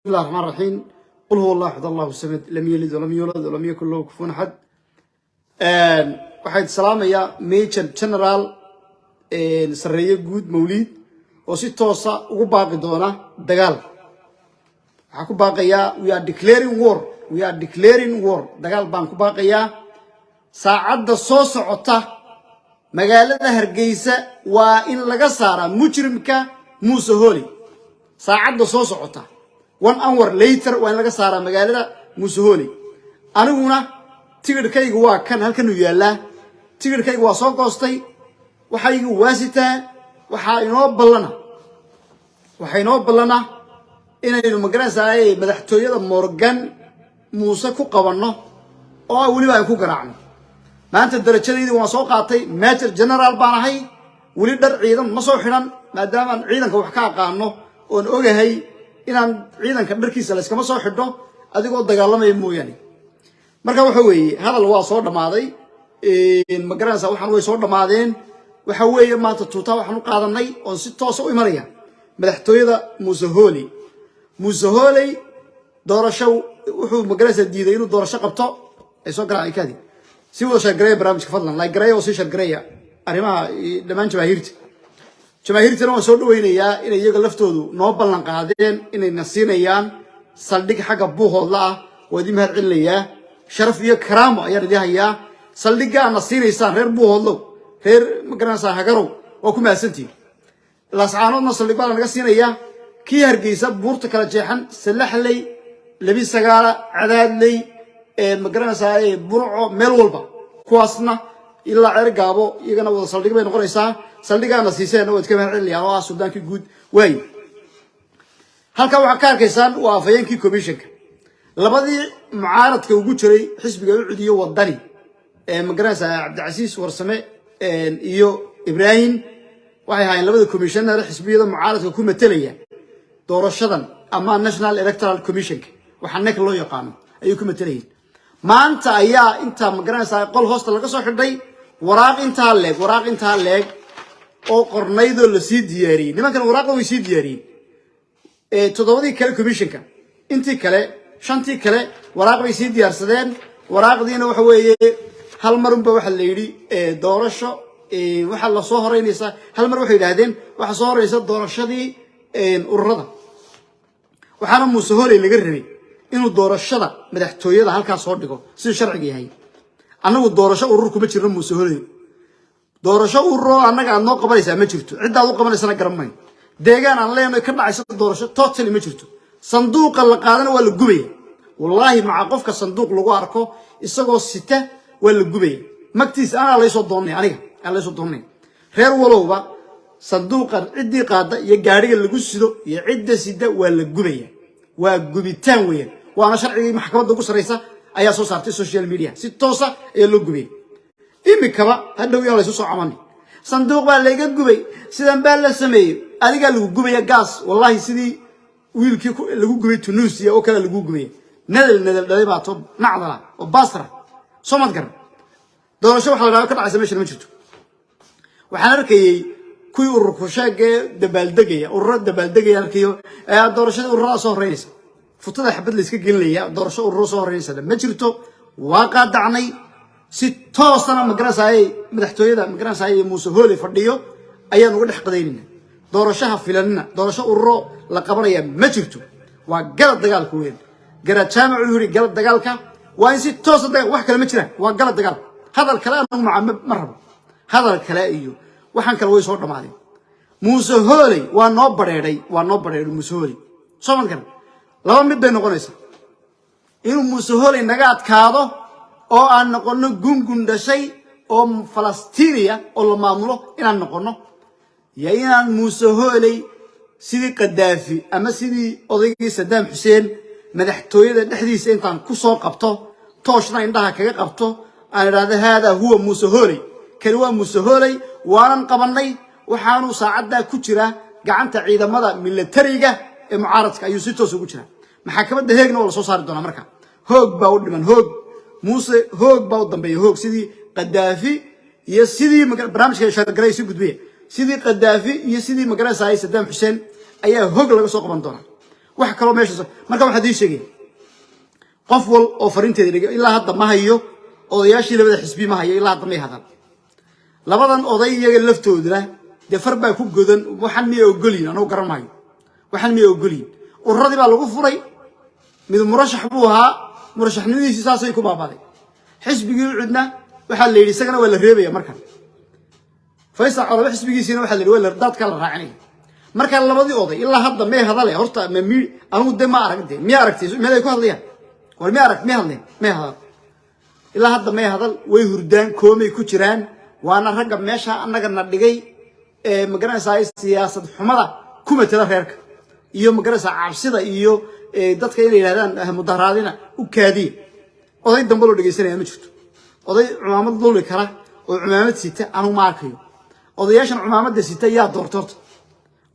الله الرحمن الرحيم. قل هو الله أحد الله الصمد لم يلد ولم يولد ولم يكن له كفوا أحد. waxay salaamaya Major General Sarreeye Guud Mawlid oo si toos ah ugu baaqi doona dagaal. Waxa ku baaqaya we are declaring war dagaal baan ku baaqaya saacada soo socota magaalada Hargeysa waa in laga saara mujrimka Muuse Hooli saacada soo socota 1 hour later waa in laga saara magaalada Muuse Hooli aniguna tigirkaygu waa kan halkan u yaala tigirkaygu waa soo goostay waxaygu waasitaa waxa inoo ballana inaynu magaranayay madaxtooyada Morgan Muuse ku qabanno oo waliba ay ku garaacno maanta darajadeedii waan soo qaatay Major General baan ahay wali dhar ciidan ma soo xiran maadaama ciidanka wax ka aqaano oo ogahay inaan ciidanka dharkiisa la iskama soo xidho adigoo dagaalamay mooyane marka waxa weeye hadal waa soo dhamaaday magaranaysa waxaan way soo dhamaadeen waxa weeye maanta tuuta waxaan u qaadanay oo si toos ah u imanaya madaxtooyada Muuse Hooli doorasho wuxuu magaranaysa diiday inuu doorasho qabto ay soo garaacay kaadi si wada shaqeeya barnaamijka fadlan la gareeyo oo si shaqeeya arimaha dhamaan jamaahiirtana waa soo dhaweynaya in iyaga laftoodu noo ballan qaadeen inay nasiinayaan saldhig xagga buuhoodla ah wadi mahad cilaya sharaf iyo karaamo ayaa ridahayaa saldhiga nasiinaysaan reer buuhoodlo reer magaranaysa hagarow oo ku maasantii laascaanoodna saldhig baa laga siinaya kii Hargeysa buurta kala jeexan salaxley labi sagaala cadaadley magaranaysa burco meel walba kuwaasna ilaa ceer gaabo iyagana wada saldhig bay noqonaysaa saldhigaana siiseen oo idka mahad cilaya oo Suudaankii guud way halka waxa ka arkaysaan waa afayeenkii commissionka labadii mucaaradka ugu jiray xisbiga u cidiyo wadani magaranaysa Cabdicasiis Warsame iyo Ibrahim waxay hayeen labada commissioner xisbiyada mucaaradka ku metelaya doorashadan ama National Electoral Commission waxa nek loo yaqaan ayuu ku metelayeen maanta ayaa inta magaranaysa qol hoosta laga soo xidhay waraaq inta leeg oo qornaydo la sii diyaariyay nimankan waraaqda way sii diyaariyeen todobadii kale commissionka intii kale shantii kale waraaq bay sii diyaarsadeen waraaqdiina waxa weeye hal mar unba waxa la yiri doorasho waxa la soo horeynaysa hal mar waxay yiraahdeen waxa soo horeysa doorashadii ururada waxaana Muuse Hooli laga rabay inuu doorashada madaxtooyada halkaas soo dhigo si sharciga yahay anagu doorasho urur kuma jirno Muuse Hooli doorasho urur anaga aan noo qabanaysa ma jirto cid aad u qabanaysana garamayn deegaan aan leenahay ka dhacaysa doorasho totally ma jirto sanduuqa la qaadana waa la gubay wallahi maca qofka sanduuq lagu arko isagoo sita waa la gubay magtiis ana la soo doonay aniga aan la soo doonay reer walowba sanduuqan cidii qaada iyo gaariga lagu sido iyo cidda sida waa la gubay waa gubitaan weeyaan waana sharciga maxkamadda ugu sareysa ayaa soo saartay social media si toos ah ayaa loo gubay imikaba hadhow yaa la soo camanay sanduuq baa laga gubay sidan baa la sameeyay adiga lagu gubay gas wallahi sidii wiilkii lagu gubay Tunisia oo kale lagu gubay nadal dhalay baa tob nacdala oo basra somad gar doorasho waxa la ka dhacay meesha ma jirto waxaan arkayay kuwii ururku sheegay dabaaldegaya arkayo doorashada ururada soo horeynaysa futada xabad la iska gelinaya doorasho urur soo horeynaysa ma jirto waa qaadacnay si toosana magaranayay madaxtooyada magaranayay Muuse Hooli fadhiyo ayaan uga dhex qadaynina doorashaha filanina doorasho ururo la qabanaya ma jirto waa galad dagaalku weyn garad jaamac uu yiri galad dagaalka waa in si toos ah wax kale ma jiraan waa galad dagaal hadal kale aan ma rabo hadal kale iyo waxaan kale way soo dhamaadeen Muuse Hooli waa noo bareeray Muuse Hooli soo kan laba mid bay noqonaysaa inuu Muuse Hooli naga adkaado oo aan noqono gungun dhashay oo Falastiiniya oo la maamulo inaan noqono inaan Muuse Hooli sidii Qadaafi ama sidii odaygii Saddam Hussein madaxtooyada dhexdiisa intaan ku soo qabto tooshna indhaha kaga qabto aan iraahdo hada huwa Muuse Hooli kani waa Muuse Hooli waanan qabanay waxaanu saacada ku jira gacanta ciidamada militariga ee mucaaradka ayuu si toos ugu jira maxkamadda heegna wala soo saari doona marka hoog baa u dhiman Muuse hoog baa u dambeeyay hoog sidii Qadaafi iyo sidii barnaamijka shaqagalay si gudbiye sidii Qadaafi iyo sidii magaranayay Saddam Hussein ayaa hoog laga soo qaban doona wax kale meesha marka waxa dii sheegay qof wal oo farinteeda dhigay ilaa hadda ma hayo odayaashii labada xisbi ma hayo ilaa hadda ma hadan labadan oday iyaga laftooda defar baa ku godan waxan miyay ogoliin anoo garanayo waxan miyay ogoliin urradii baa lagu furay mid murashax buu ahaa murashaxnimadiisa saasay ku baabaday xisbigii cidna waxa la yiri isagana waa la reebaya markan Faysal Calabi xisbigiisina waxa la yiri waa la dadka la raacinay marka labadii oday ilaa hadda ma hadalay horta ma mi anu de ma aragtay mi aragtay meelay ku hadlayaan war mi arag mi hadlay ma hadal ilaa hadda ma hadal way hurdaan koomay ku jiraan waana ragga meesha annaga na dhigay ee magaranaysa siyaasad xumada kuma tala reerka iyo magaranaysa cabsida iyo dadka inay yiraahdaan mudaharaadina u kaadiye oday dambe loo dhageysanaya ma jirto oday cumaamad duuli kara oo cumaamad sita anu ma arkayo odayaashan cumaamada sita yaa doortay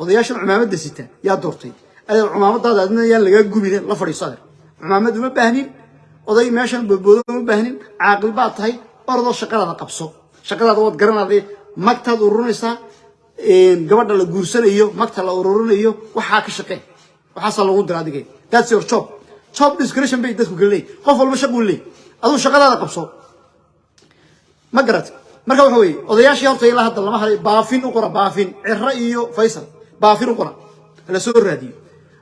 odayaashan cumaamada sita yaa doortay ay cumaamadaada adna yaa laga gubin la fadhiisaday cumaamadu ma baahnin oday meeshan boodboodo ma baahnin caaqil baa tahay ordo shaqada qabso shaqada wad garanaaday magtaad urunaysa gabadha la guursanayo magta la ururinayo waxa ka shaqee waxa lagu diraa digay that's your job description bay dadku galay qof walba shaqo u leeyahay adu shaqadaada qabso ma garat marka waxa weey odayaashii horta ilaa hadda lama haday baafin u qora baafin cirra iyo Faysal baafin u qora la soo raadiyo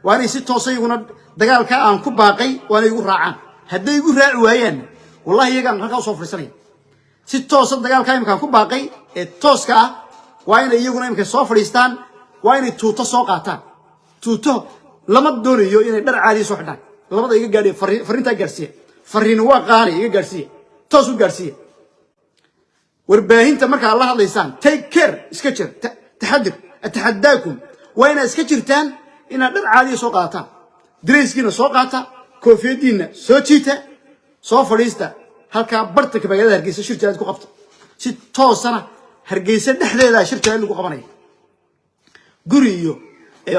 waana si toosay iguna dagaalka aan ku baaqay waana igu raacaan haday igu raaci waayaan wallahi iyaga aan halka soo fariisanay si toos ah dagaalka imka ku baaqay ee tooska ah waa inay iyaguna imka soo fariistaan waa inay tuuto soo qaataan tuuto lama doonayo inay dhar caadi soo xidhaan labada iga gaadhay fariinta gaarsiye fariin waa qaali iga gaarsiye toos u gaarsiye warbaahinta marka la hadlaysaan take care iska jir taxadir atahadaakum waa inay iska jirtaan ina dhar caadi soo qaataan dreyskiina soo qaata koofiyadiina soo jiita soo fadhiista halka barta magaalada Hargeysa shirkaad ku qabto si toosana Hargeysa dhexdeeda shirkaad lagu qabanay guri iyo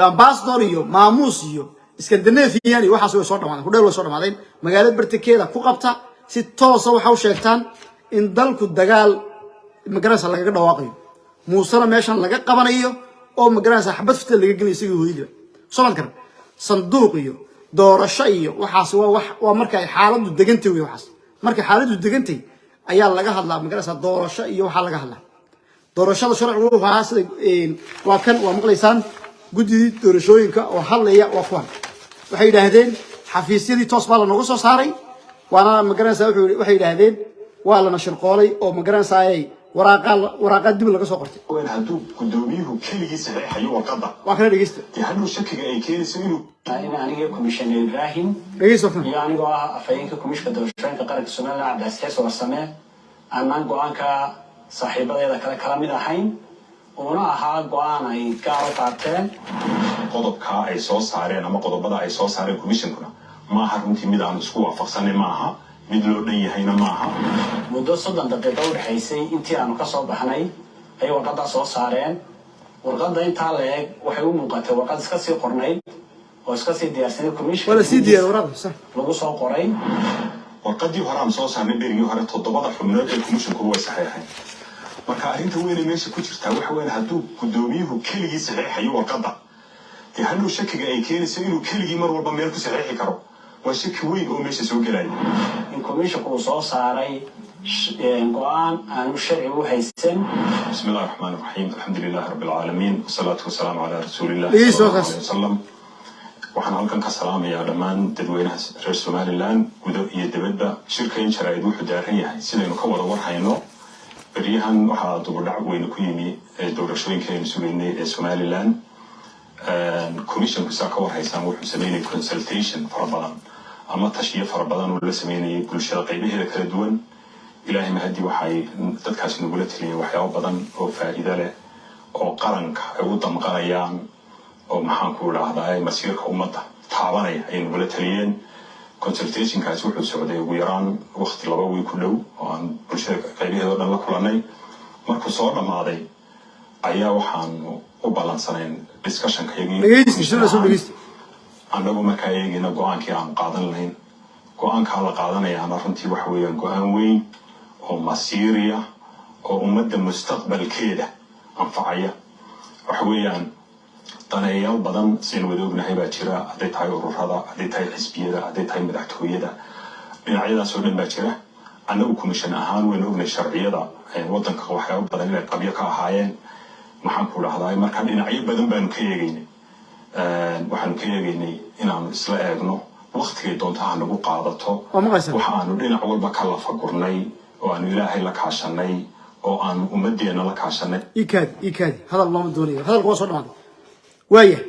ambassador iyo maamuus iyo Scandinavian waxa soo dhamaadeen ku dheer soo dhamaadeen magaalada bartakeeda ku qabta si toos ah waxa u sheegtaan in dalku dagaal magaranaysa laga dhawaaqayo muusana meeshan laga qabanayo oo magaranaysa xabad fita laga geliyo hooyada soman kar sanduuq iyo doorasho iyo waxaas waa marka ay xaaladdu degantay waxaas marka xaaladdu degantay ayaa laga hadlaa magaranaysa doorasho iyo waxa laga hadlaa doorashada sharcigu waxa sida waa kan waa maqlaysaan guddiga doorashooyinka oo hadlaya waa kuwan waxay yiraahdeen xafiisyadii toos baa la nooga soo saaray waana magaranaysa waxay yiraahdeen waa la nashir qoolay oo magaranaysa ay waraaqa dib laga soo qortay oo haduu gudoomiyuhu kaligiisa saxeexayo warqada waa kala dhageysta haduu shakiga ay keenayso inuu aniga commissioner Ibrahim dhageysta aniga afayeenka commissionka doorashooyinka qaranka Soomaaliya Cabdi Warsame aan go'aanka saaxiibadeeda kala mid ahayn oo ahaa go'aan ay gaar u qaateen qodobka ay soo saareen ama qodobada ay soo saareen commissionkuna ma aha runtii mid aan isku waafaqsanay ma aha mid loo dhan yahayna ma aha muddo 30 daqiiqo u dhaxaysay intii aanu ka soo baxnay ay warqada soo saareen warqada inta leeg waxay u muuqatay warqad iska sii qornay oo iska sii diyaarsanay commission wala sii diyaar warqad sax lagu soo qoray warqadii hore aan soo saarnay berigii hore 7 xubnood ee commissionku way saxeexeen marka arrinta weyn ee meesha ku jirta waxa weyn haduu gudoomiyuhu kaligiisa saxeexayo warqada haduu shakiga ay keenayso inuu kaligii mar walba meel ku saxeexi karo waa shaki weyn oo meesha soo galay in commissionku soo saaray go'aan aanu sharci u haysan bismillaahir rahmaanir rahiim alxamdulilaahi rabbil aalamiin wasalaatu wasalaamu calaa rasuulillaahi sallallahu alayhi wasallam waxaan halkan ka salaamayaa dhammaan dadweynaha reer Somaliland gudo iyo dibadda shirkeen jaraa'id wuxuu daaran yahay sidaynu ka wada warhayno bariyahan waxaa dubadhac weyn ku yimi doorashooyinka ay sugeynay ee Somaliland commissionku saa ka warhaysaan wuxuu sameeyay consultation fara badan ama tashiyo fara badan oo la sameeyay bulshada qaybaheeda kala duwan ilaahay mahadi waxay dadkaas nugula taliyeen waxyaabo badan oo faa'iido leh oo qaranka ay u damqanayaan oo maxaan ku raahdaa masiirka ummadda taabanaya ay nugula taliyeen consultationkaas wuxuu socday ugu yaraan waqti 2 wiil ku dhow oo aan bulshada qaybaheeda dhan la kulanay markuu soo dhamaaday ayaa waxaan u balansaneen discussion-ka annagu markaa eegayna go'aankii aan qaadan lahayn go'aanka la qaadanayaana runtii waxa weeyaan go'aan weyn oo masiiriya oo ummadda mustaqbalkeeda anfacaya waxa weeyaan daneeyaal badan seen wada ognahay baa jira hadday tahay ururada hadday tahay xisbiyada hadday tahay madaxtooyada dhinacyadaas oo dhan baa jira annagu commission ahaan waynu ognay sharciyada waddanka waxyaabo badan inay qabyo ka ahaayeen maxaan ku dhahdaa marka dhinacyo badan baanu ka eegaynay waxaanu ka eegaynay inaanu isla eegno waqtigay doontaha nagu qaadato waxaanu dhinac walba ka lafagurnay oo aanu ilaahay la kaashanay oo aanu ummadeena la kaashanay ikaadi hadal looma doonayo hadalku waa soo dhamaaday waaya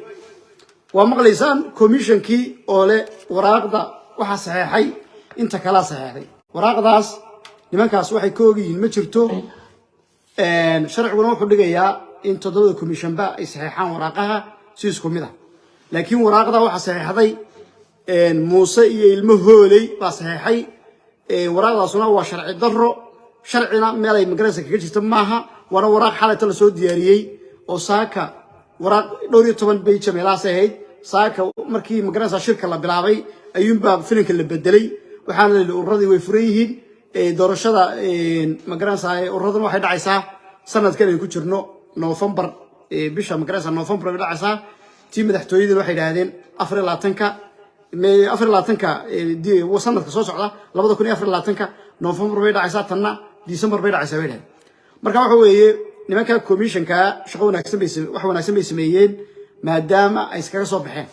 waa maqlaysaan commissionkii oo leh waraaqda waxaa saxeexay inta kala saxeexday waraaqdaas nimankaas waxay ka ogyihiin ma jirto sharciguna wuxuu dhigayaa in 7 commission ba ay saxeexaan waraaqaha si isku mid ah laakiin waraaqda waxaa saxeexday Muuse iyo ilmo Hooley baa saxeexay waraaqdaasuna waa sharci darro sharcina meel ay magaraysa kaga jirto maaha wana waraaq xalayta la soo diyaariyay oo saaka waraaq 12 page meelaas ahayd saaka markii magaraysa shirka la bilaabay ayuunba filimka la bedelay waxaana la urradii way furan yihiin doorashada magaraysa urradan waxay dhacaysaa sanadkan ay ku jirno November bisha magaraysa November ay dhacaysaa tii madaxtooyada waxay yiraahdeen 24ka sanadka soo socda 2024ka November bay dhacaysaa tanna December bay dhacaysaa weeyaan marka waxa weeye nimanka commissionka shaqo wanaagsan bay sameeyeen maadaama ay iskaga soo baxeen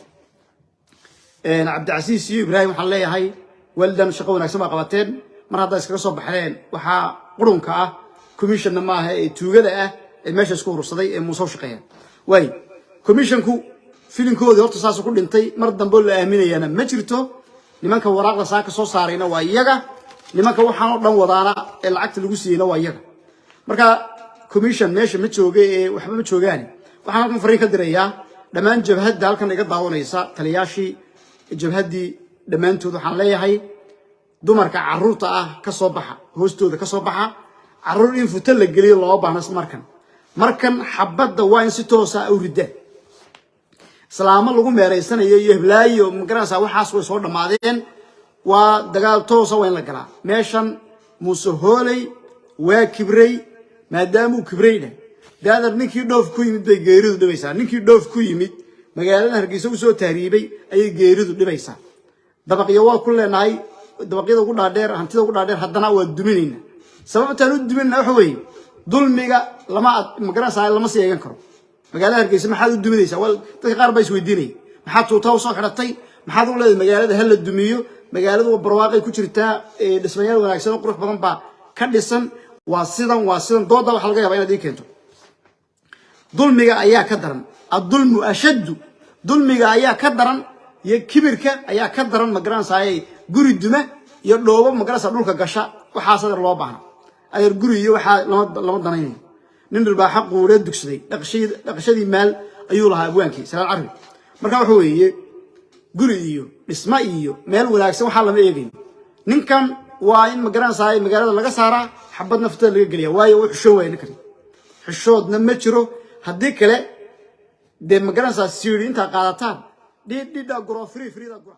Cabdicasiis iyo Ibrahim waxaan leeyahay waldan shaqo wanaagsan baa qabateen mar hadda iskaga soo baxeen waxa qurunka ah commissionna ma aha ee tuugada ah ee meesha isku urursaday ee Muuse shaqeeya way commissionku filinkoodii horta saas ku dhintay mar dambe la aaminayana ma jirto nimanka waraaqda saaka soo saarayna waa iyaga nimanka waxaan oo dhan wadaana ee lacagta lagu siiyayna waa iyaga marka commission meesha ma jooga ee waxba ma joogaan waxaan halkan fariin ka dirayaa dhamaan jabhadda halkan iga daawanaysa taliyaashii jabhaddii dhamaantood waxaan leeyahay dumarka carruurta ah ka soo baxa hoostooda ka soo baxa carruur in futa la geliyo loo baahnaa markan xabadda waa in si toos ah u ridaan islaamo lagu meereysanayo iyo heblaayo magaraysa waxaas way soo dhamaadeen waa dagaal toos ah in la galaa meeshan Muuse Hooley waa kibray maadaama uu kibrayna daadar ninkii dhoof ku yimid bay geeridu dhibaysaa ninkii dhoof ku yimid magaalada Hargeysa u soo taariibay ayay geeridu dhibaysaa dabaqyo waa ku leenahay dabaqyada ugu dhaadheer hantida ugu dhaadheer haddana waa duminayna sababtaan u duminayna waxa weeye dulmiga lama magaraysa lama seegan karo magaalada Hargeysa maxaad u duminaysaa wal dadka qaar bay isweydiinay maxaad tuutaa soo xidhatay maxaad u leedahay magaalada hal la dumiyo magaaladu barwaaqay ku jirtaa dhismayaal wanaagsan oo qurux badan baa ka dhisan waa sidan dooda waxa laga yaabaa inaad ii keento dulmiga ayaa ka daran adulmu ashaddu dulmiga ayaa ka daran iyo kibirka ayaa ka daran magaraysa guri duma iyo dhoobo magaraysa dhulka gasha waxa sadar loo baahna adeer guri iyo waxa lama danayn nin dhulbaa xaq uu leed dugsaday dhaqashadii maal ayuu lahaa abwaankii salaal carbi marka waxa weeye guri iyo dhisma iyo meel wanaagsan waxa lama eegin ninkan waa in magaraysa magaalada laga saaraa xabad nafta laga galiya waayo uu xishood way ninkan xishoodna ma jiro haddii kale de magaraysa siiri inta qaadataan dhida guro free da guro